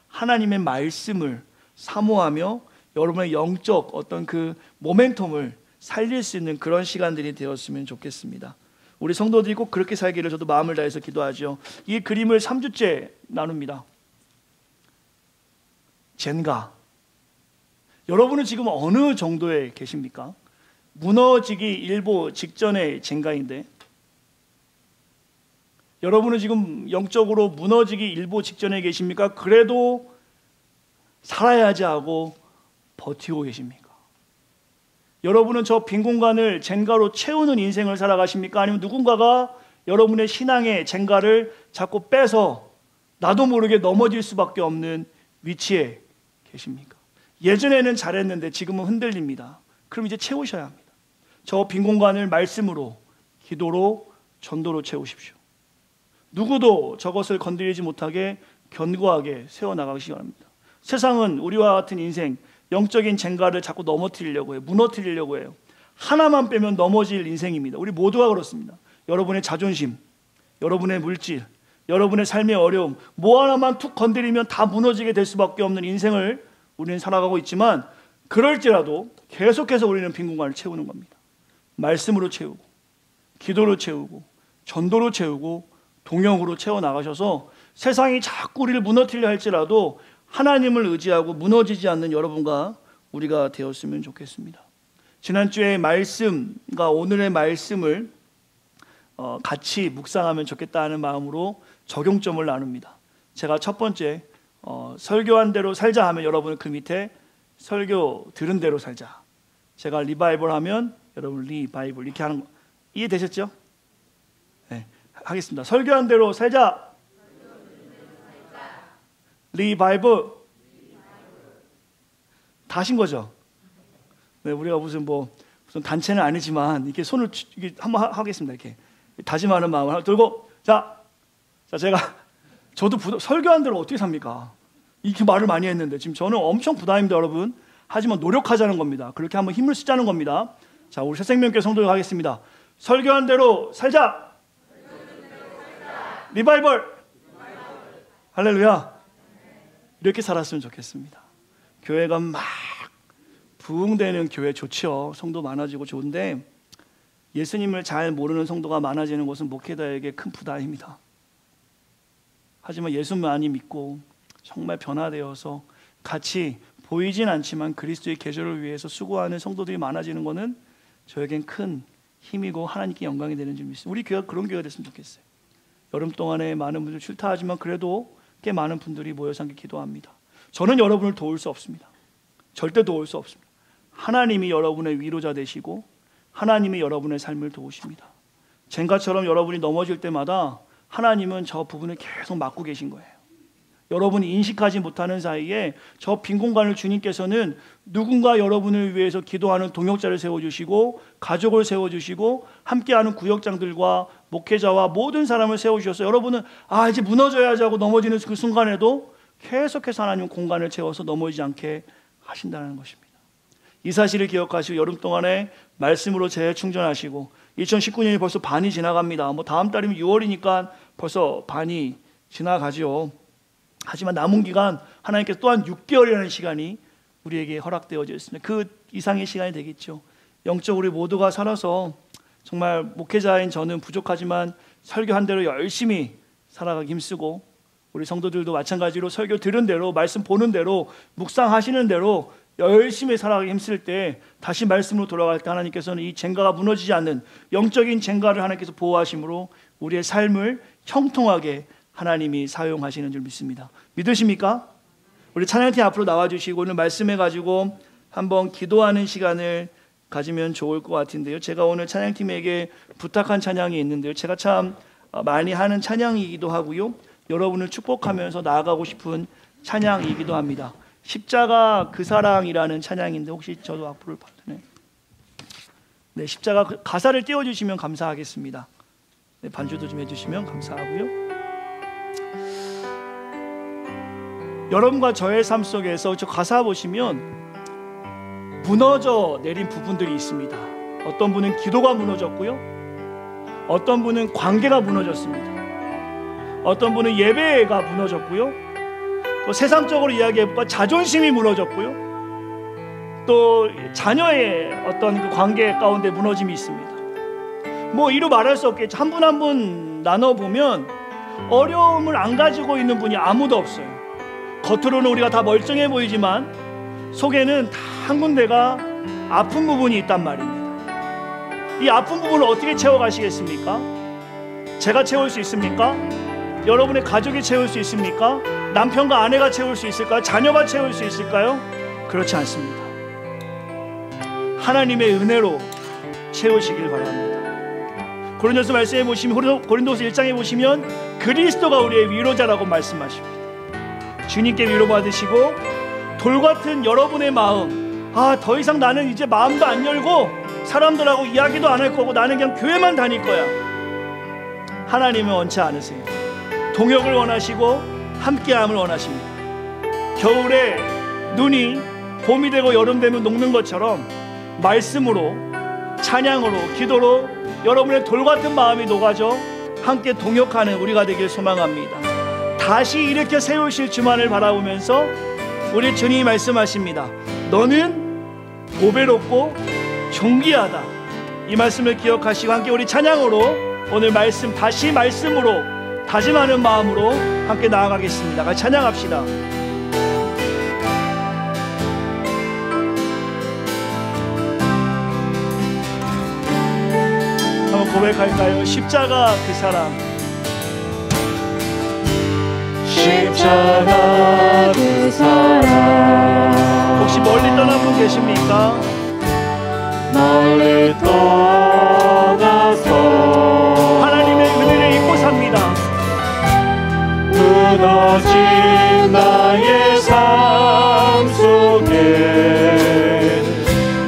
하나님의 말씀을 사모하며 여러분의 영적 어떤 그 모멘텀을 살릴 수 있는 그런 시간들이 되었으면 좋겠습니다. 우리 성도들이 꼭 그렇게 살기를 저도 마음을 다해서 기도하죠. 이 그림을 3주째 나눕니다. 젠가. 여러분은 지금 어느 정도에 계십니까? 무너지기 일보 직전의 젠가인데, 여러분은 지금 영적으로 무너지기 일보 직전에 계십니까? 그래도 살아야지 하고 버티고 계십니까? 여러분은 저 빈 공간을 젠가로 채우는 인생을 살아가십니까? 아니면 누군가가 여러분의 신앙의 젠가를 자꾸 빼서 나도 모르게 넘어질 수밖에 없는 위치에 계십니까? 예전에는 잘했는데 지금은 흔들립니다. 그럼 이제 채우셔야 합니다. 저 빈 공간을 말씀으로, 기도로, 전도로 채우십시오. 누구도 저것을 건드리지 못하게 견고하게 세워나가시기 바랍니다. 세상은 우리와 같은 인생, 영적인 젠가를 자꾸 넘어뜨리려고 해요. 무너뜨리려고 해요. 하나만 빼면 넘어질 인생입니다. 우리 모두가 그렇습니다. 여러분의 자존심, 여러분의 물질, 여러분의 삶의 어려움, 뭐 하나만 툭 건드리면 다 무너지게 될 수밖에 없는 인생을 우리는 살아가고 있지만, 그럴지라도 계속해서 우리는 빈 공간을 채우는 겁니다. 말씀으로 채우고, 기도로 채우고, 전도로 채우고, 동역으로 채워나가셔서 세상이 자꾸 우리를 무너뜨리려 할지라도 하나님을 의지하고 무너지지 않는 여러분과 우리가 되었으면 좋겠습니다. 지난주의 말씀과 오늘의 말씀을 같이 묵상하면 좋겠다는 마음으로 적용점을 나눕니다. 제가 첫 번째 설교한 대로 살자 하면 여러분은 그 밑에 설교 들은 대로 살자. 제가 리바이벌 하면 여러분 리바이벌 이렇게 하는 거 이해되셨죠? 네, 하겠습니다. 설교한 대로 살자. 리바이벌 다 하신 거죠? 네, 우리가 무슨 단체는 아니지만 이렇게 손을 이렇게 한번 하겠습니다. 이렇게 다짐하는 마음을 들고 자 저도 설교한 대로 어떻게 삽니까? 이렇게 말을 많이 했는데 지금 저는 엄청 부담입니다, 여러분. 하지만 노력하자는 겁니다. 그렇게 한번 힘을 쓰자는 겁니다. 자, 우리 새생명교회 성도들 하겠습니다. 설교한 대로 살자. 리바이벌. 할렐루야. 이렇게 살았으면 좋겠습니다. 교회가 막 부흥되는 교회 좋죠. 성도 많아지고 좋은데 예수님을 잘 모르는 성도가 많아지는 것은 목회자에게 큰 부담입니다. 하지만 예수 많이 믿고 정말 변화되어서 같이 보이진 않지만 그리스도의 계절을 위해서 수고하는 성도들이 많아지는 것은 저에겐 큰 힘이고 하나님께 영광이 되는 줄 믿습니다. 우리 교회가 그런 교회가 됐으면 좋겠어요. 여름 동안에 많은 분들 출타하지만 그래도 꽤 많은 분들이 모여서 함께 기도합니다. 저는 여러분을 도울 수 없습니다. 절대 도울 수 없습니다. 하나님이 여러분의 위로자 되시고 하나님이 여러분의 삶을 도우십니다. 젠가처럼 여러분이 넘어질 때마다 하나님은 저 부분을 계속 막고 계신 거예요. 여러분이 인식하지 못하는 사이에 저 빈 공간을 주님께서는 누군가 여러분을 위해서 기도하는 동역자를 세워주시고 가족을 세워주시고 함께하는 구역장들과 목회자와 모든 사람을 세워주셔서 여러분은 이제 무너져야지 하고 넘어지는 그 순간에도 계속해서 하나님 공간을 채워서 넘어지지 않게 하신다는 것입니다. 이 사실을 기억하시고 여름 동안에 말씀으로 재충전하시고 2019년이 벌써 반이 지나갑니다. 다음 달이면 6월이니까 벌써 반이 지나가죠. 하지만 남은 기간 하나님께서 또한 6개월이라는 시간이 우리에게 허락되어져 있습니다. 그 이상의 시간이 되겠죠. 영적으로 우리 모두가 살아서 정말 목회자인 저는 부족하지만 설교한 대로 열심히 살아가기 힘쓰고 우리 성도들도 마찬가지로 설교 들은 대로 말씀 보는 대로 묵상하시는 대로 열심히 살아가기 힘쓸 때 다시 말씀으로 돌아갈 때 하나님께서는 이 젠가가 무너지지 않는 영적인 젠가를 하나님께서 보호하심으로 우리의 삶을 형통하게 하나님이 사용하시는 줄 믿습니다. 믿으십니까? 우리 찬양팀 앞으로 나와주시고 오늘 말씀해가지고 한번 기도하는 시간을 가지면 좋을 것 같은데요. 제가 오늘 찬양팀에게 부탁한 찬양이 있는데요. 제가 참 많이 하는 찬양이기도 하고요. 여러분을 축복하면서 나아가고 싶은 찬양이기도 합니다. 십자가 그 사랑이라는 찬양인데 혹시 저도 앞으로 봐주네. 네, 십자가 가사를 띄워주시면 감사하겠습니다. 네, 반주도 좀 해주시면 감사하고요. 여러분과 저의 삶 속에서 저 가사 보시면 무너져 내린 부분들이 있습니다. 어떤 분은 기도가 무너졌고요. 어떤 분은 관계가 무너졌습니다. 어떤 분은 예배가 무너졌고요. 또 세상적으로 이야기해볼까 자존심이 무너졌고요. 또 자녀의 어떤 그 관계 가운데 무너짐이 있습니다. 이루 말할 수 없겠죠. 한 분 한 분 나눠보면 어려움을 안 가지고 있는 분이 아무도 없어요. 겉으로는 우리가 다 멀쩡해 보이지만 속에는 다 한 군데가 아픈 부분이 있단 말입니다. 이 아픈 부분을 어떻게 채워가시겠습니까? 제가 채울 수 있습니까? 여러분의 가족이 채울 수 있습니까? 남편과 아내가 채울 수 있을까요? 자녀가 채울 수 있을까요? 그렇지 않습니다. 하나님의 은혜로 채우시길 바랍니다. 고린도서 말씀해 보시면, 고린도서 1장에 보시면 그리스도가 우리의 위로자라고 말씀하십니다. 주님께 위로받으시고 돌같은 여러분의 마음, 더 이상 나는 이제 마음도 안 열고 사람들하고 이야기도 안 할 거고 나는 그냥 교회만 다닐 거야. 하나님은 원치 않으세요. 동역을 원하시고 함께함을 원하십니다. 겨울에 눈이 봄이 되고 여름 되면 녹는 것처럼 말씀으로, 찬양으로, 기도로 여러분의 돌같은 마음이 녹아져 함께 동역하는 우리가 되길 소망합니다. 다시 일으켜 세우실 주만을 바라보면서 우리 주님이 말씀하십니다. 너는 보배롭고 존귀하다. 이 말씀을 기억하시고 함께 우리 찬양으로 오늘 말씀, 다시 말씀으로 다짐하는 마음으로 함께 나아가겠습니다. 같이 찬양합시다. 한번 고백할까요? 십자가 그 사랑. 십자가 그 사랑. 혹시 멀리 떠난 분 계십니까? 멀리 떠나서 하나님의 은혜를 잊고 삽니다. 무너진 나의 삶 속에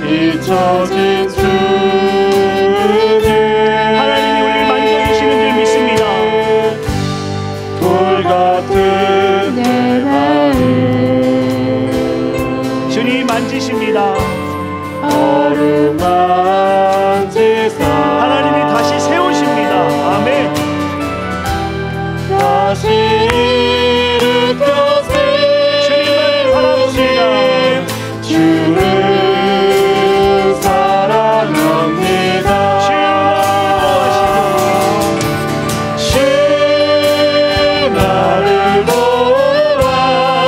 잊혀진 주님, 하나님이 우리를 만져주시는 줄 믿습니다. 돌 같은 내 마음 주님 만지십니다. 어루만지사 하나님이 다시 세우십니다. 아멘. 다시 일으켜 주님만을 바라봅니다. 주를 사랑합니다. 주 나를 도와주시고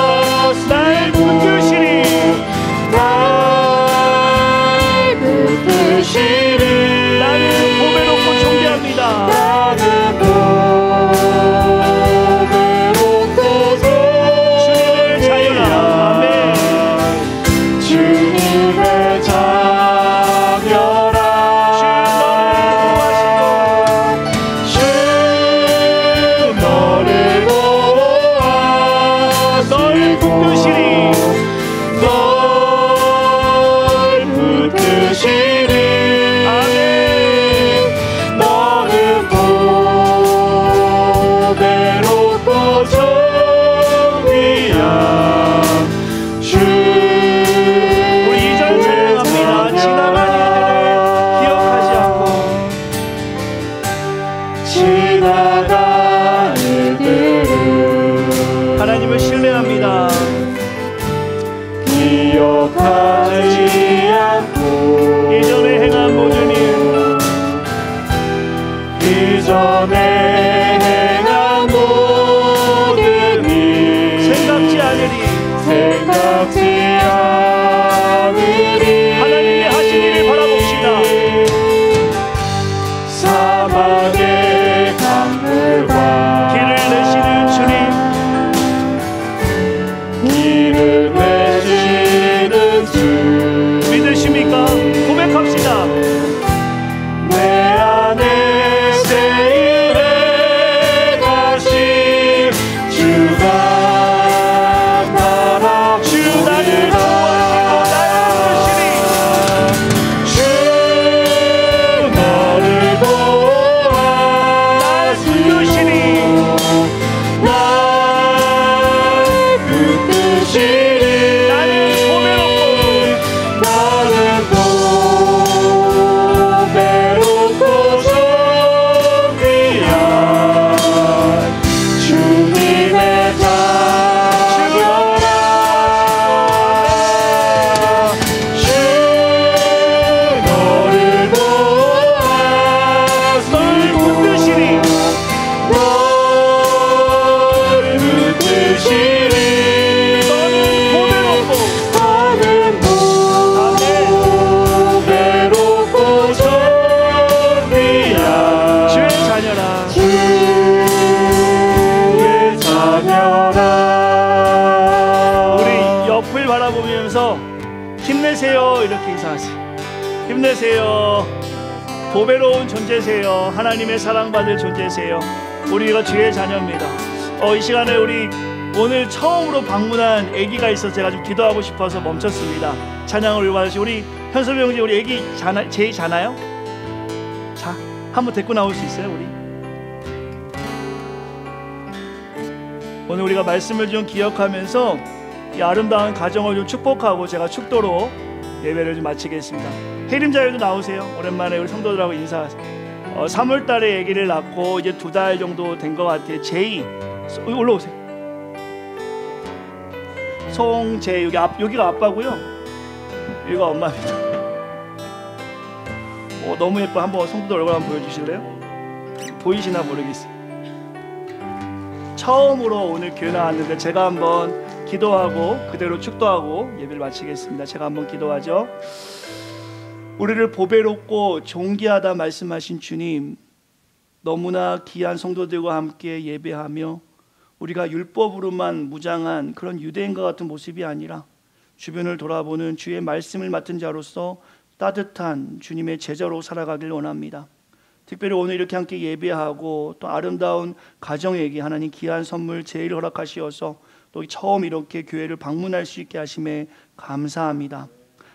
날 붙드시니 날 붙드시니 나는 보배롭고 존귀합니다. 나는 보배롭고 주님의 자녀라. 아멘. 주님의 자녀라. 주 너를 도와주시고 널 붙드시니 널 붙드시니 아멘. 너는 보배롭고 존귀한 주. 우리 이전 찬양합니다. 지나간 일들을 기억하지 않고 지나간 일들을 하나님을 신뢰합니다. 기억하지 않고 예전에 행한 모든 일 이전에 행한 모든 일 생각지 않으리. 생각지 않으리. 하나님이 하신 일을 바라봅시다. 사막의 강물과 길을 내시는 주님, 길을 내시는 주 믿으십니까? 고백합시다. 내 안에 새 일에 가신 주가 나라 주 나를 도와주시고 날 붙드시니 주 너를 붙드시니 도와주시고 날 붙드시니 나는 보배롭고 나는 보배롭고 존귀한 주님의 자녀라. 주 너를 도와주시고 붙드시니 널 붙드시니 너는 보배롭고 나는 보배롭고 존귀한 주의 자녀라. 주의 자녀라. 우리 옆을 바라보면서 힘내세요 이렇게 인사하세요. 힘내세요. 보배로운 존재세요. 하나님의 사랑받을 존재세요. 우리가 주의 자녀입니다. 이 시간에 우리 오늘 처음으로 방문한 아기가 있어서 제가 좀 기도하고 싶어서 멈췄습니다. 찬양을 올려주시 우리 현섭이 형제, 우리 아기 제이 자나요? 자, 한번 데리고 나올 수 있어요? 우리 오늘 우리가 말씀을 좀 기억하면서 이 아름다운 가정을 좀 축복하고 제가 축도로 예배를 좀 마치겠습니다. 혜림자들도 나오세요. 오랜만에 우리 성도들하고 인사하세요. 3월 달에 아기를 낳고 이제 2달 정도 된 것 같아요. 제이 올라오세요. 송제 여기가 아빠고요. 여기가 엄마입니다. 너무 예뻐. 한번 성도들 얼굴 한번 보여주실래요? 보이시나 모르겠어요. 처음으로 오늘 교회 나왔는데 제가 한번 기도하고 그대로 축도하고 예배를 마치겠습니다. 제가 한번 기도하죠. 우리를 보배롭고 존귀하다 말씀하신 주님, 너무나 귀한 성도들과 함께 예배하며 우리가 율법으로만 무장한 그런 유대인과 같은 모습이 아니라 주변을 돌아보는 주의 말씀을 맡은 자로서 따뜻한 주님의 제자로 살아가길 원합니다. 특별히 오늘 이렇게 함께 예배하고 또 아름다운 가정에게 하나님 귀한 선물 제일 허락하시어서 또 처음 이렇게 교회를 방문할 수 있게 하심에 감사합니다.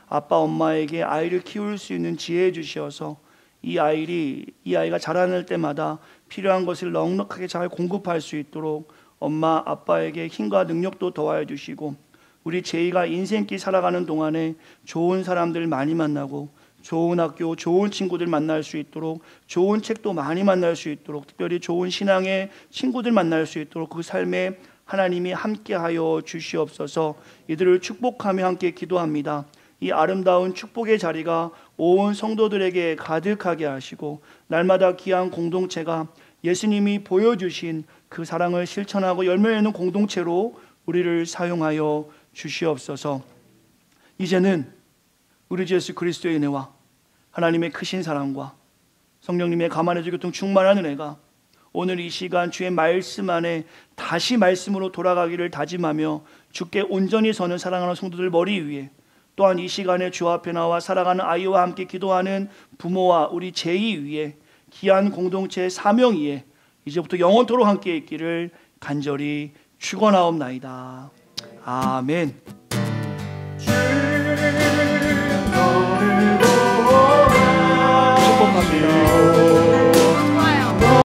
아빠 엄마에게 아이를 키울 수 있는 지혜 주시어서 이 아이가 자라날 때마다 필요한 것을 넉넉하게 잘 공급할 수 있도록 엄마 아빠에게 힘과 능력도 더하여 주시고, 우리 제이가 인생길 살아가는 동안에 좋은 사람들 많이 만나고 좋은 학교, 좋은 친구들 만날 수 있도록, 좋은 책도 많이 만날 수 있도록, 특별히 좋은 신앙의 친구들 만날 수 있도록 그 삶에 하나님이 함께하여 주시옵소서. 이들을 축복하며 함께 기도합니다. 이 아름다운 축복의 자리가 온 성도들에게 가득하게 하시고 날마다 귀한 공동체가 예수님이 보여주신 그 사랑을 실천하고 열매 맺는 공동체로 우리를 사용하여 주시옵소서. 이제는 우리 주 예수 그리스도의 은혜와 하나님의 크신 사랑과 성령님의 가만해주 교통 충만한 은혜가 오늘 이 시간 주의 말씀 안에 다시 말씀으로 돌아가기를 다짐하며 주께 온전히 서는 사랑하는 성도들 머리 위에, 또한 이 시간에 주 앞에 나와 살아가는 아이와 함께 기도하는 부모와 우리 제이 위에, 귀한 공동체의 사명 위에 이제부터 영원토록 함께 있기를 간절히 축원하옵나이다. 아멘.